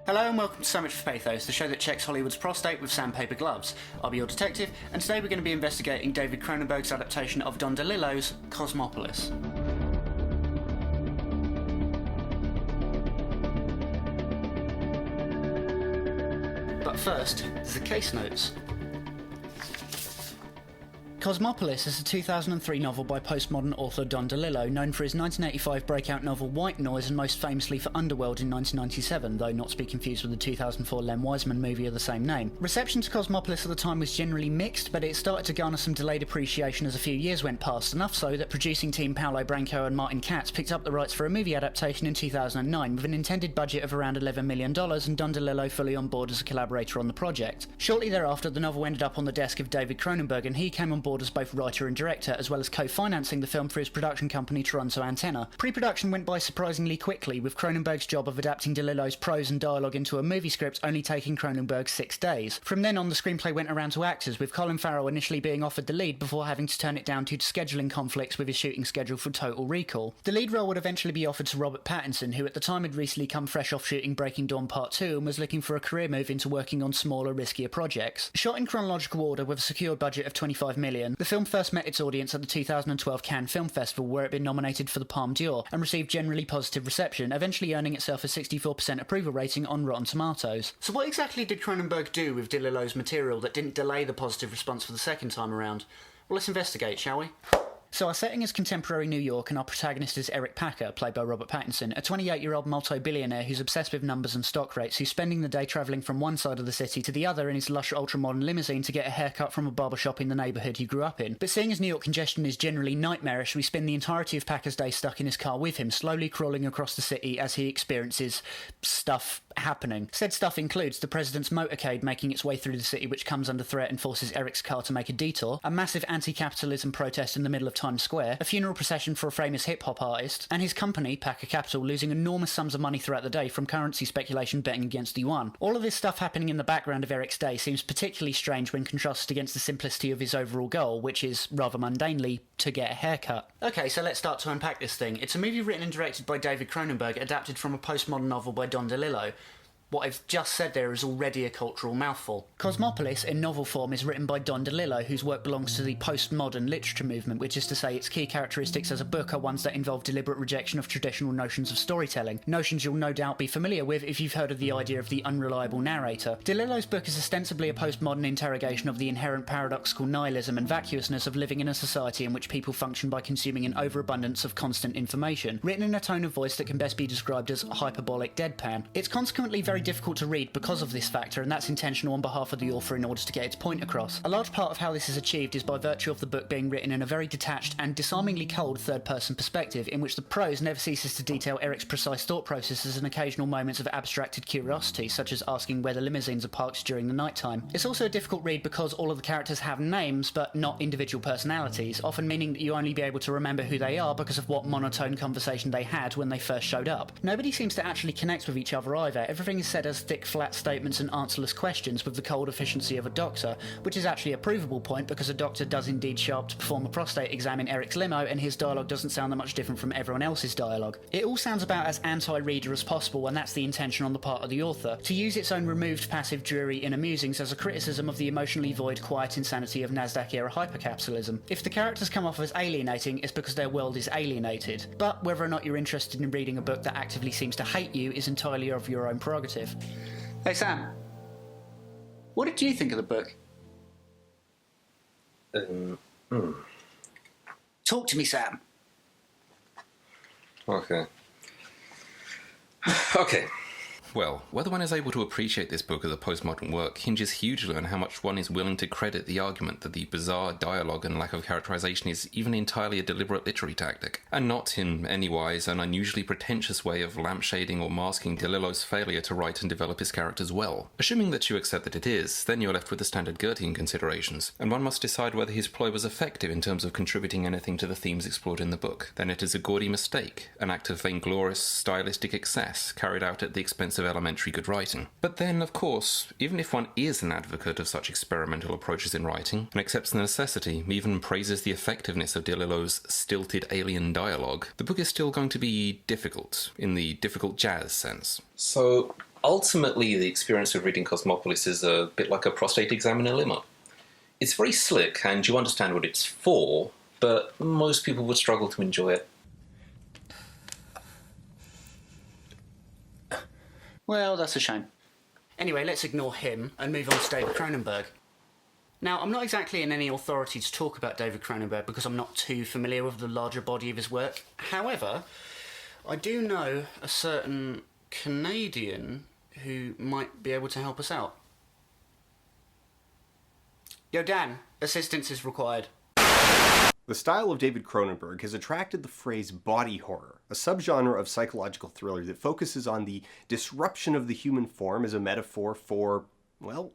Hello and welcome to So Much for Pathos, the show that checks Hollywood's prostate with sandpaper gloves. I'll be your detective, and today we're going to be investigating David Cronenberg's adaptation of Don DeLillo's Cosmopolis. But first, the case notes. Cosmopolis is a 2003 novel by postmodern author Don DeLillo, known for his 1985 breakout novel White Noise and most famously for Underworld in 1997, though not to be confused with the 2004 Len Wiseman movie of the same name. Reception to Cosmopolis at the time was generally mixed, but it started to garner some delayed appreciation as a few years went past, enough so that producing team Paolo Branco and Martin Katz picked up the rights for a movie adaptation in 2009 with an intended budget of around $11 million and Don DeLillo fully on board as a collaborator on the project. Shortly thereafter, the novel ended up on the desk of David Cronenberg and he came on board as both writer and director, as well as co-financing the film for his production company Toronto Antenna. Pre-production went by surprisingly quickly, with Cronenberg's job of adapting DeLillo's prose and dialogue into a movie script only taking Cronenberg 6 days. From then on, the screenplay went around to actors, with Colin Farrell initially being offered the lead before having to turn it down due to scheduling conflicts with his shooting schedule for Total Recall. The lead role would eventually be offered to Robert Pattinson, who at the time had recently come fresh off shooting Breaking Dawn Part 2 and was looking for a career move into working on smaller, riskier projects. Shot in chronological order with a secured budget of $25 million, the film first met its audience at the 2012 Cannes Film Festival, where it had been nominated for the Palme d'Or and received generally positive reception, eventually earning itself a 64% approval rating on Rotten Tomatoes. So what exactly did Cronenberg do with DeLillo's material that didn't delay the positive response for the second time around? Well, let's investigate, shall we? So our setting is contemporary New York and our protagonist is Eric Packer, played by Robert Pattinson, a 28-year-old multi-billionaire who's obsessed with numbers and stock rates, who's spending the day travelling from one side of the city to the other in his lush ultra-modern limousine to get a haircut from a barbershop in the neighbourhood he grew up in. But seeing as New York congestion is generally nightmarish, we spend the entirety of Packer's day stuck in his car with him, slowly crawling across the city as he experiences stuff happening. Said stuff includes the president's motorcade making its way through the city, which comes under threat and forces Eric's car to make a detour, a massive anti-capitalism protest in the middle of Times Square, a funeral procession for a famous hip-hop artist, and his company, Packer Capital, losing enormous sums of money throughout the day from currency speculation betting against the yuan. All of this stuff happening in the background of Eric's day seems particularly strange when contrasted against the simplicity of his overall goal, which is, rather mundanely, to get a haircut. Okay, so let's start to unpack this thing. It's a movie written and directed by David Cronenberg, adapted from a postmodern novel by Don DeLillo. What I've just said there is already a cultural mouthful. Cosmopolis, in novel form, is written by Don DeLillo, whose work belongs to the postmodern literature movement, which is to say its key characteristics as a book are ones that involve deliberate rejection of traditional notions of storytelling, notions you'll no doubt be familiar with if you've heard of the idea of the unreliable narrator. DeLillo's book is ostensibly a postmodern interrogation of the inherent paradoxical nihilism and vacuousness of living in a society in which people function by consuming an overabundance of constant information, written in a tone of voice that can best be described as hyperbolic deadpan. It's consequently very difficult to read because of this factor, and that's intentional on behalf of the author in order to get its point across. A large part of how this is achieved is by virtue of the book being written in a very detached and disarmingly cold third-person perspective, in which the prose never ceases to detail Eric's precise thought processes and occasional moments of abstracted curiosity, such as asking where the limousines are parked during the night time. It's also a difficult read because all of the characters have names, but not individual personalities, often meaning that you only be able to remember who they are because of what monotone conversation they had when they first showed up. Nobody seems to actually connect with each other either. Everything is said as thick, flat statements and answerless questions with the cold efficiency of a doctor, which is actually a provable point because a doctor does indeed show up to perform a prostate exam in Eric's limo and his dialogue doesn't sound that much different from everyone else's dialogue. It all sounds about as anti-reader as possible, and that's the intention on the part of the author, to use its own removed, passive, dreary inner musings as a criticism of the emotionally void, quiet insanity of Nasdaq-era hypercapitalism. If the characters come off as alienating, it's because their world is alienated. But whether or not you're interested in reading a book that actively seems to hate you is entirely of your own prerogative. Hey Sam, what did you think of the book? Talk to me, Sam. Okay. Well, whether one is able to appreciate this book as a postmodern work hinges hugely on how much one is willing to credit the argument that the bizarre dialogue and lack of characterization is even entirely a deliberate literary tactic, and not in any wise an unusually pretentious way of lampshading or masking DeLillo's failure to write and develop his characters well. Assuming that you accept that it is, then you're left with the standard Goethean considerations, and one must decide whether his ploy was effective in terms of contributing anything to the themes explored in the book. Then it is a gaudy mistake, an act of vainglorious stylistic excess carried out at the expense of elementary good writing. But then, of course, even if one is an advocate of such experimental approaches in writing, and accepts the necessity, even praises the effectiveness of DeLillo's stilted alien dialogue, the book is still going to be difficult, in the difficult jazz sense. So, Ultimately, the experience of reading Cosmopolis is a bit like a prostate exam in a limo. It's very slick, and you understand what it's for, but most people would struggle to enjoy it. Well, that's a shame. Anyway, let's ignore him and move on to David Cronenberg. Now, I'm not exactly in any authority to talk about David Cronenberg because I'm not too familiar with the larger body of his work. However, I do know a certain Canadian who might be able to help us out. Yo, Dan, assistance is required. The style of David Cronenberg has attracted the phrase body horror, a subgenre of psychological thriller that focuses on the disruption of the human form as a metaphor for, well,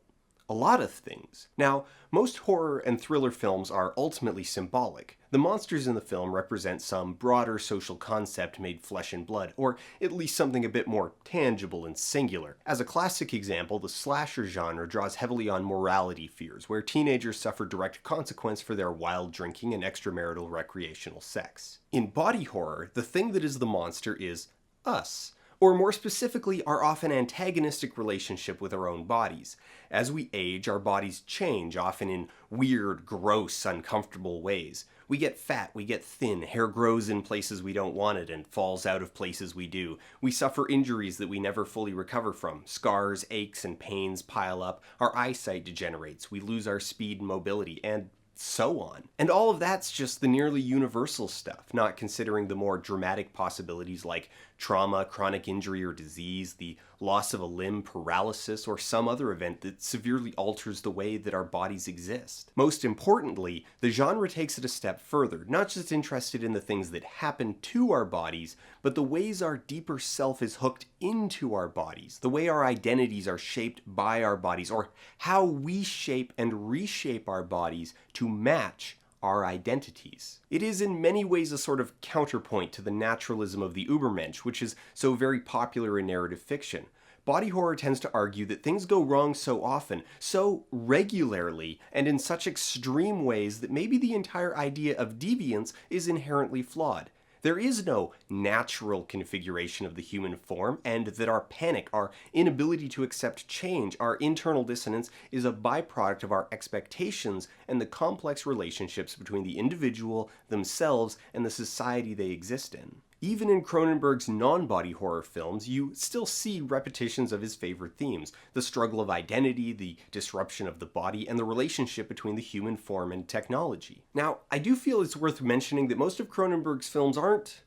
a lot of things. Now, most horror and thriller films are ultimately symbolic. The monsters in the film represent some broader social concept made flesh and blood, or at least something a bit more tangible and singular. As a classic example, the slasher genre draws heavily on morality fears, where teenagers suffer direct consequence for their wild drinking and extramarital recreational sex. In body horror, the thing that is the monster is us. Or more specifically, our often antagonistic relationship with our own bodies. As we age, our bodies change, often in weird, gross, uncomfortable ways. We get fat, we get thin, hair grows in places we don't want it and falls out of places we do. We suffer injuries that we never fully recover from. Scars, aches, and pains pile up. Our eyesight degenerates. We lose our speed and mobility, and so on. And all of that's just the nearly universal stuff, not considering the more dramatic possibilities like trauma, chronic injury or disease, the loss of a limb, paralysis, or some other event that severely alters the way that our bodies exist. Most importantly, the genre takes it a step further, not just interested in the things that happen to our bodies, but the ways our deeper self is hooked into our bodies, the way our identities are shaped by our bodies, or how we shape and reshape our bodies to match our identities. It is in many ways a sort of counterpoint to the naturalism of the Übermensch, which is so very popular in narrative fiction. Body horror tends to argue that things go wrong so often, so regularly, and in such extreme ways that maybe the entire idea of deviance is inherently flawed. There is no natural configuration of the human form, and that our panic, our inability to accept change, our internal dissonance is a byproduct of our expectations and the complex relationships between the individual, themselves, and the society they exist in. Even in Cronenberg's non-body horror films, you still see repetitions of his favorite themes: the struggle of identity, the disruption of the body, and the relationship between the human form and technology. Now, I do feel it's worth mentioning that most of Cronenberg's films aren't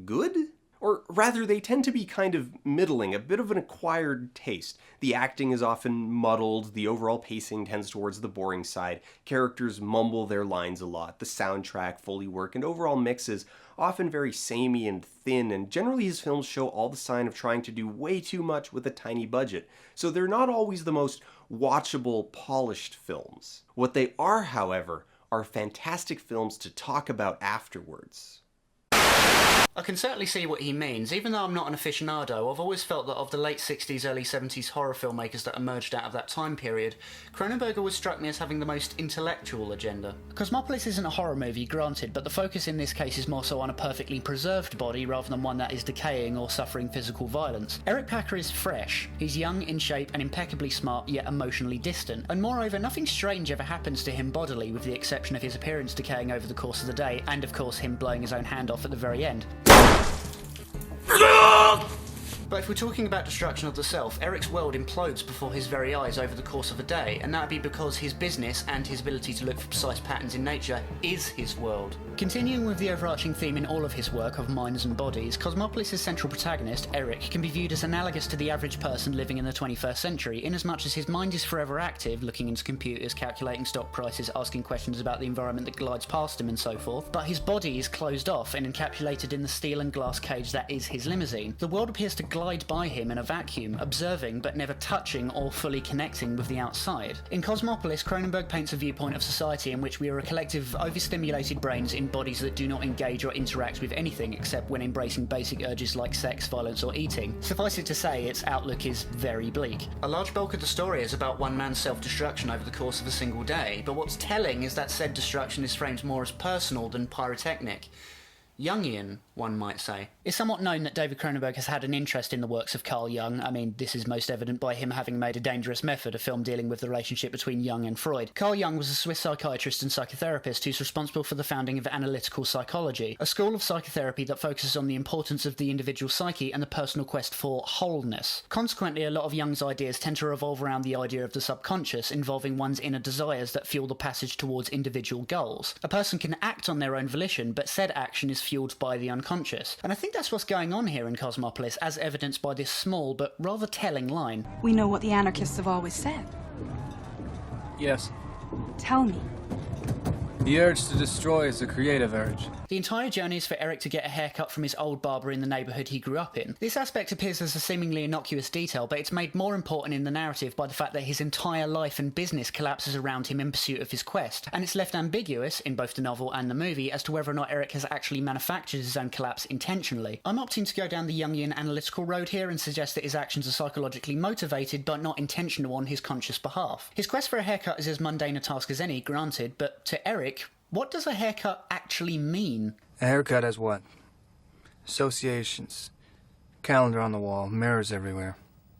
good? Or rather, they tend to be kind of middling, a bit of an acquired taste. The acting is often muddled, the overall pacing tends towards the boring side, characters mumble their lines a lot, the soundtrack, Foley work, and overall mix is often very samey and thin, and generally his films show all the sign of trying to do way too much with a tiny budget, so they're not always the most watchable, polished films. What they are, however, are fantastic films to talk about afterwards. I can certainly see what he means. Even though I'm not an aficionado, I've always felt that of the late 60s, early 70s horror filmmakers that emerged out of that time period, Cronenberg always struck me as having the most intellectual agenda. Cosmopolis isn't a horror movie, granted, but the focus in this case is more so on a perfectly preserved body rather than one that is decaying or suffering physical violence. Eric Packer is fresh. He's young, in shape, and impeccably smart, yet emotionally distant. And moreover, nothing strange ever happens to him bodily, with the exception of his appearance decaying over the course of the day, and of course him blowing his own hand off at the very end. But if we're talking about destruction of the self, Eric's world implodes before his very eyes over the course of a day, and that'd be because his business and his ability to look for precise patterns in nature is his world. Continuing with the overarching theme in all of his work of minds and bodies, Cosmopolis' central protagonist, Eric, can be viewed as analogous to the average person living in the 21st century, inasmuch as his mind is forever active, looking into computers, calculating stock prices, asking questions about the environment that glides past him and so forth, but his body is closed off and encapsulated in the steel and glass cage that is his limousine. The world appears to glide by him in a vacuum, observing but never touching or fully connecting with the outside. In Cosmopolis, Cronenberg paints a viewpoint of society in which we are a collective of overstimulated brains in bodies that do not engage or interact with anything except when embracing basic urges like sex, violence, or eating. Suffice it to say, its outlook is very bleak. A large bulk of the story is about one man's self-destruction over the course of a single day, but what's telling is that said destruction is framed more as personal than pyrotechnic. Jungian, one might say. It's somewhat known that David Cronenberg has had an interest in the works of Carl Jung. I mean, this is most evident by him having made A Dangerous Method, a film dealing with the relationship between Jung and Freud. Carl Jung was a Swiss psychiatrist and psychotherapist who's responsible for the founding of analytical psychology, a school of psychotherapy that focuses on the importance of the individual psyche and the personal quest for wholeness. Consequently, a lot of Jung's ideas tend to revolve around the idea of the subconscious, involving one's inner desires that fuel the passage towards individual goals. A person can act on their own volition, but said action is fueled by the unconscious. And I think that's what's going on here in Cosmopolis, as evidenced by this small but rather telling line. We know what the anarchists have always said. Yes. Tell me. The urge to destroy is a creative urge. The entire journey is for Eric to get a haircut from his old barber in the neighbourhood he grew up in. This aspect appears as a seemingly innocuous detail, but it's made more important in the narrative by the fact that his entire life and business collapses around him in pursuit of his quest, and it's left ambiguous, in both the novel and the movie, as to whether or not Eric has actually manufactured his own collapse intentionally. I'm opting to go down the Jungian analytical road here and suggest that his actions are psychologically motivated, but not intentional on his conscious behalf. His quest for a haircut is as mundane a task as any, granted, but to Eric, what does a haircut actually mean? A haircut has what? Associations. Calendar on the wall, mirrors everywhere.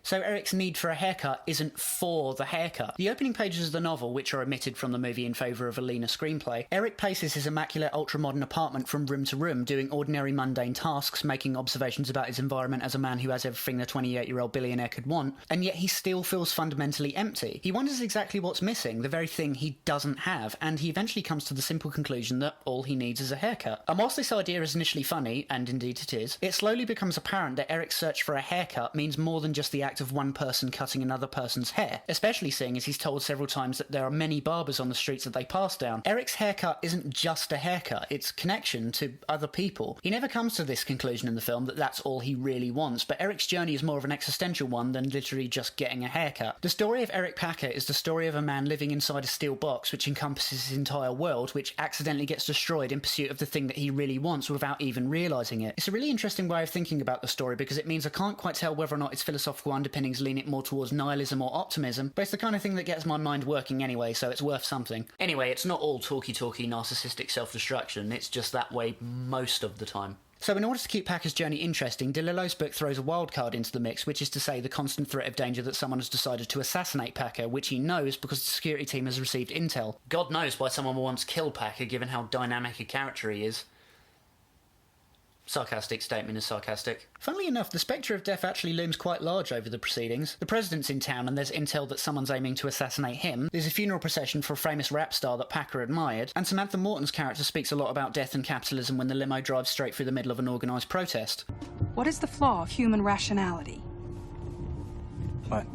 So Eric's need for a haircut isn't for the haircut. The opening pages of the novel, which are omitted from the movie in favour of a leaner screenplay, Eric paces his immaculate ultra-modern apartment from room to room, doing ordinary mundane tasks, making observations about his environment as a man who has everything the 28-year-old billionaire could want, and yet he still feels fundamentally empty. He wonders exactly what's missing, the very thing he doesn't have, and he eventually comes to the simple conclusion that all he needs is a haircut. And whilst this idea is initially funny, and indeed it is, it slowly becomes apparent that Eric's search for a haircut means more than just the act of one person cutting another person's hair, especially seeing as he's told several times that there are many barbers on the streets that they pass down. Eric's haircut isn't just a haircut, it's connection to other people. He never comes to this conclusion in the film that that's all he really wants, but Eric's journey is more of an existential one than literally just getting a haircut. The story of Eric Packer is the story of a man living inside a steel box which encompasses his entire world, which accidentally gets destroyed in pursuit of the thing that he really wants without even realising it. It's a really interesting way of thinking about the story because it means I can't quite tell whether or not its philosophical underpinnings lean it more towards nihilism or optimism, but it's the kind of thing that gets my mind working anyway, so it's worth something. Anyway, it's not all talky-talky narcissistic self-destruction, it's just that way most of the time. So in order to keep Packer's journey interesting, DeLillo's book throws a wild card into the mix, which is to say the constant threat of danger that someone has decided to assassinate Packer, which he knows because the security team has received intel. God knows why someone will want to kill Packer, given how dynamic a character he is. Sarcastic statement is sarcastic. Funnily enough, the spectre of death actually looms quite large over the proceedings. The president's in town and there's intel that someone's aiming to assassinate him. There's a funeral procession for a famous rap star that Packer admired. And Samantha Morton's character speaks a lot about death and capitalism when the limo drives straight through the middle of an organised protest. What is the flaw of human rationality? What?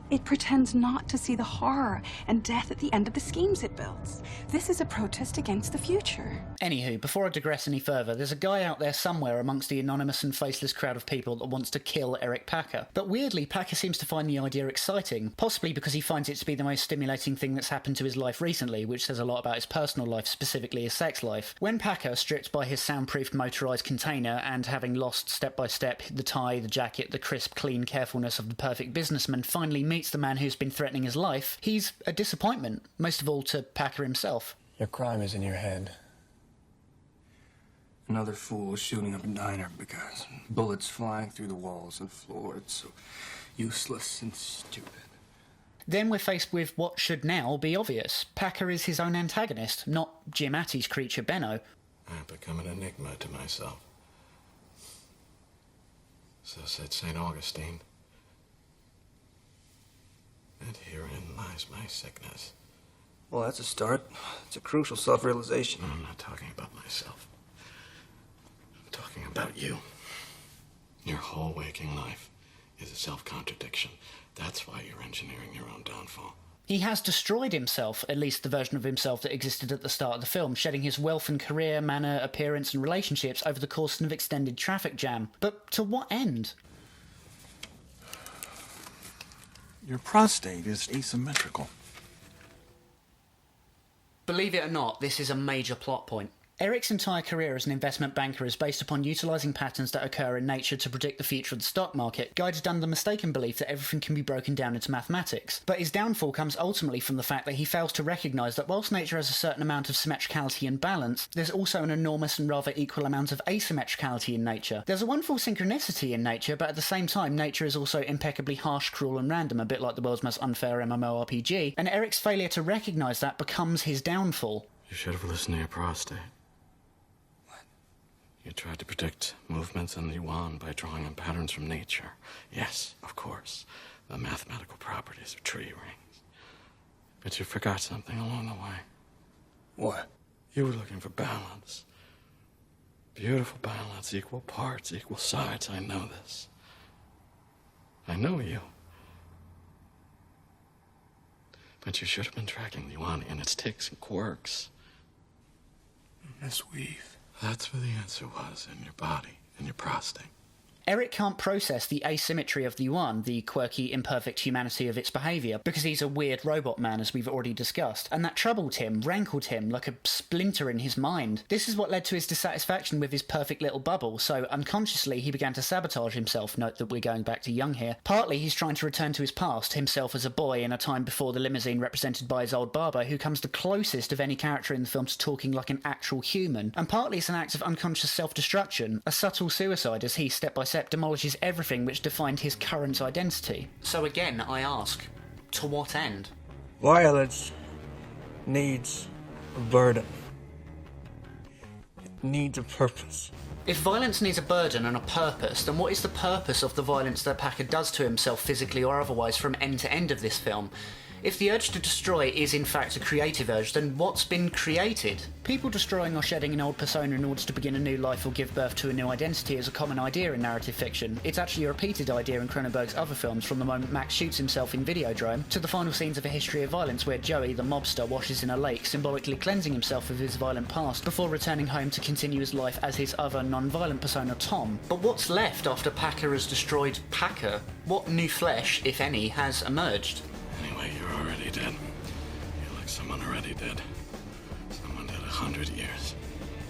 It pretends not to see the horror and death at the end of the schemes it builds. This is a protest against the future. Anywho, before I digress any further, there's a guy out there somewhere amongst the anonymous and faceless crowd of people that wants to kill Eric Packer. But weirdly, Packer seems to find the idea exciting, possibly because he finds it to be the most stimulating thing that's happened to his life recently, which says a lot about his personal life, specifically his sex life. When Packer, stripped by his soundproofed motorised container and having lost step by step the tie, the jacket, the crisp, clean carefulness of the perfect businessman, finally meets the man who's been threatening his life, he's a disappointment, most of all to Packer himself. Your crime is in your head. Another fool shooting up a diner because bullets flying through the walls and floor. It's so useless and stupid. Then we're faced with what should now be obvious. Packer is his own antagonist, not Jim Atty's creature Benno. I've become an enigma to myself. So said St. Augustine. And herein lies my sickness. Well, that's a start. It's a crucial self-realization. No, I'm not talking about myself. I'm talking about you. Your whole waking life is a self-contradiction. That's why you're engineering your own downfall. He has destroyed himself, at least the version of himself that existed at the start of the film, shedding his wealth and career, manner, appearance and relationships over the course of an extended traffic jam. But to what end? Your prostate is asymmetrical. Believe it or not, this is a major plot point. Eric's entire career as an investment banker is based upon utilising patterns that occur in nature to predict the future of the stock market, guided under the mistaken belief that everything can be broken down into mathematics. But his downfall comes ultimately from the fact that he fails to recognise that whilst nature has a certain amount of symmetricality and balance, there's also an enormous and rather equal amount of asymmetricality in nature. There's a wonderful synchronicity in nature, but at the same time, nature is also impeccably harsh, cruel and random, a bit like the world's most unfair MMORPG, and Eric's failure to recognise that becomes his downfall. You should have listened to your prostate. You tried to predict movements in the yuan by drawing on patterns from nature. Yes, of course, the mathematical properties of tree rings. But you forgot something along the way. What? You were looking for balance. Beautiful balance, equal parts, equal sides. I know this. I know you. But you should have been tracking the yuan and its ticks and quirks. Miss Weave. That's where the answer was, in your body, in your prostate. Eric can't process the asymmetry of the yuan, the quirky, imperfect humanity of its behaviour, because he's a weird robot man, as we've already discussed, and that troubled him, rankled him, like a splinter in his mind. This is what led to his dissatisfaction with his perfect little bubble, so unconsciously he began to sabotage himself. Note that we're going back to young here. Partly he's trying to return to his past, himself as a boy in a time before the limousine represented by his old barber, who comes the closest of any character in the film to talking like an actual human, and partly it's an act of unconscious self-destruction, a subtle suicide as he, step by step, demolishes everything which defined his current identity. So again, I ask, to what end? Violence needs a burden. It needs a purpose. If violence needs a burden and a purpose, then what is the purpose of the violence that Packer does to himself physically or otherwise from end to end of this film? If the urge to destroy is in fact a creative urge, then what's been created? People destroying or shedding an old persona in order to begin a new life or give birth to a new identity is a common idea in narrative fiction. It's actually a repeated idea in Cronenberg's other films, from the moment Max shoots himself in Videodrome to the final scenes of A History of Violence, where Joey, the mobster, washes in a lake, symbolically cleansing himself of his violent past before returning home to continue his life as his other non-violent persona, Tom. But what's left after Packer has destroyed Packer? What new flesh, if any, has emerged? Anyway, you're already dead. You're like someone already dead. Someone dead 100 years.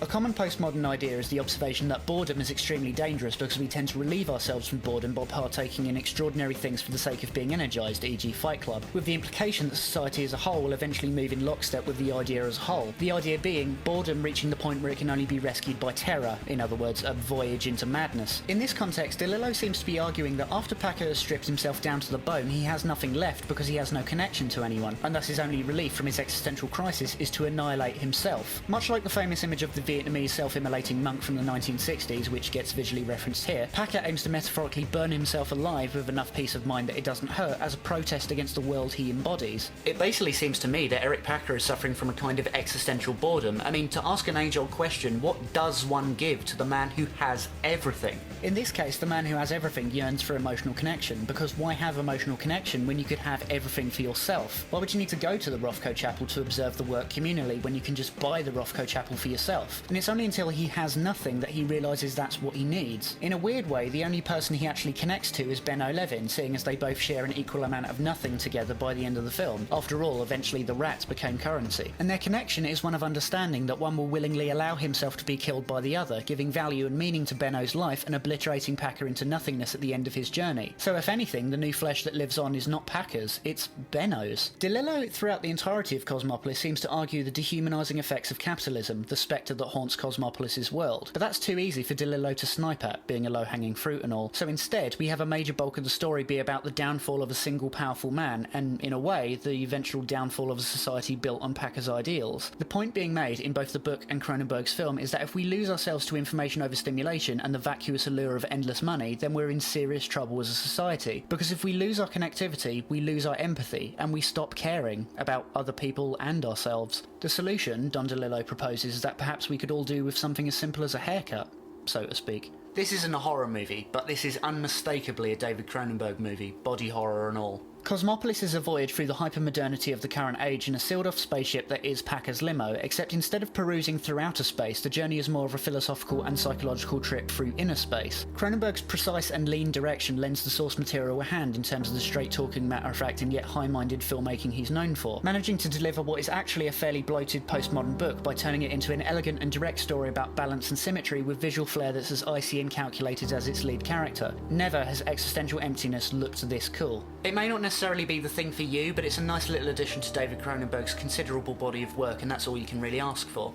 A common postmodern idea is the observation that boredom is extremely dangerous because we tend to relieve ourselves from boredom by partaking in extraordinary things for the sake of being energised, e.g. Fight Club, with the implication that society as a whole will eventually move in lockstep with the idea as a whole. The idea being boredom reaching the point where it can only be rescued by terror, in other words, a voyage into madness. In this context, DeLillo seems to be arguing that after Packer has stripped himself down to the bone, he has nothing left because he has no connection to anyone, and thus his only relief from his existential crisis is to annihilate himself. Much like the famous image of the Vietnamese self-immolating monk from the 1960s, which gets visually referenced here, Packer aims to metaphorically burn himself alive with enough peace of mind that it doesn't hurt, as a protest against the world he embodies. It basically seems to me that Eric Packer is suffering from a kind of existential boredom. I mean, to ask an age-old question, what does one give to the man who has everything? In this case, the man who has everything yearns for emotional connection, because why have emotional connection when you could have everything for yourself? Why would you need to go to the Rothko Chapel to observe the work communally when you can just buy the Rothko Chapel for yourself? And it's only until he has nothing that he realises that's what he needs. In a weird way, the only person he actually connects to is Benno Levin, seeing as they both share an equal amount of nothing together by the end of the film. After all, eventually the rats became currency. And their connection is one of understanding that one will willingly allow himself to be killed by the other, giving value and meaning to Benno's life and obliterating Packer into nothingness at the end of his journey. So if anything, the new flesh that lives on is not Packer's, it's Benno's. DeLillo, throughout the entirety of Cosmopolis, seems to argue the dehumanising effects of capitalism, the spectre that haunts Cosmopolis' world. But that's too easy for DeLillo to snipe at, being a low-hanging fruit and all. So instead, we have a major bulk of the story be about the downfall of a single powerful man, and in a way, the eventual downfall of a society built on Packer's ideals. The point being made in both the book and Cronenberg's film is that if we lose ourselves to information overstimulation and the vacuous allure of endless money, then we're in serious trouble as a society. Because if we lose our connectivity, we lose our empathy, and we stop caring about other people and ourselves. The solution, Don DeLillo proposes, is that perhaps we could all do with something as simple as a haircut, so to speak. This isn't a horror movie, but this is unmistakably a David Cronenberg movie, body horror and all. Cosmopolis is a voyage through the hypermodernity of the current age in a sealed-off spaceship that is Packer's limo, except instead of perusing through outer space, the journey is more of a philosophical and psychological trip through inner space. Cronenberg's precise and lean direction lends the source material a hand in terms of the straight-talking, matter-of-fact and yet high-minded filmmaking he's known for, managing to deliver what is actually a fairly bloated postmodern book by turning it into an elegant and direct story about balance and symmetry with visual flair that's as icy and calculated as its lead character. Never has existential emptiness looked this cool. It may not necessarily be the thing for you, but it's a nice little addition to David Cronenberg's considerable body of work, and that's all you can really ask for.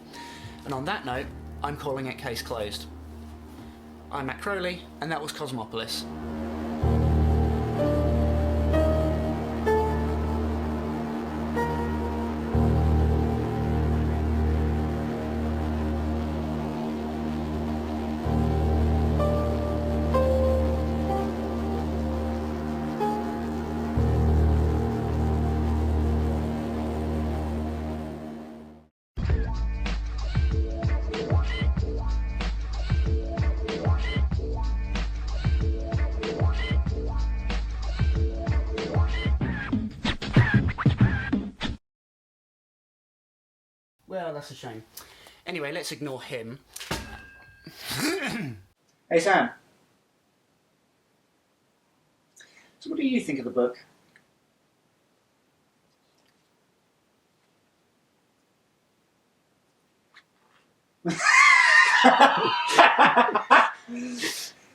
And on that note, I'm calling it case closed. I'm Matt Crowley, and that was Cosmopolis. Well, that's a shame. Anyway, let's ignore him. Hey, Sam. So what do you think of the book?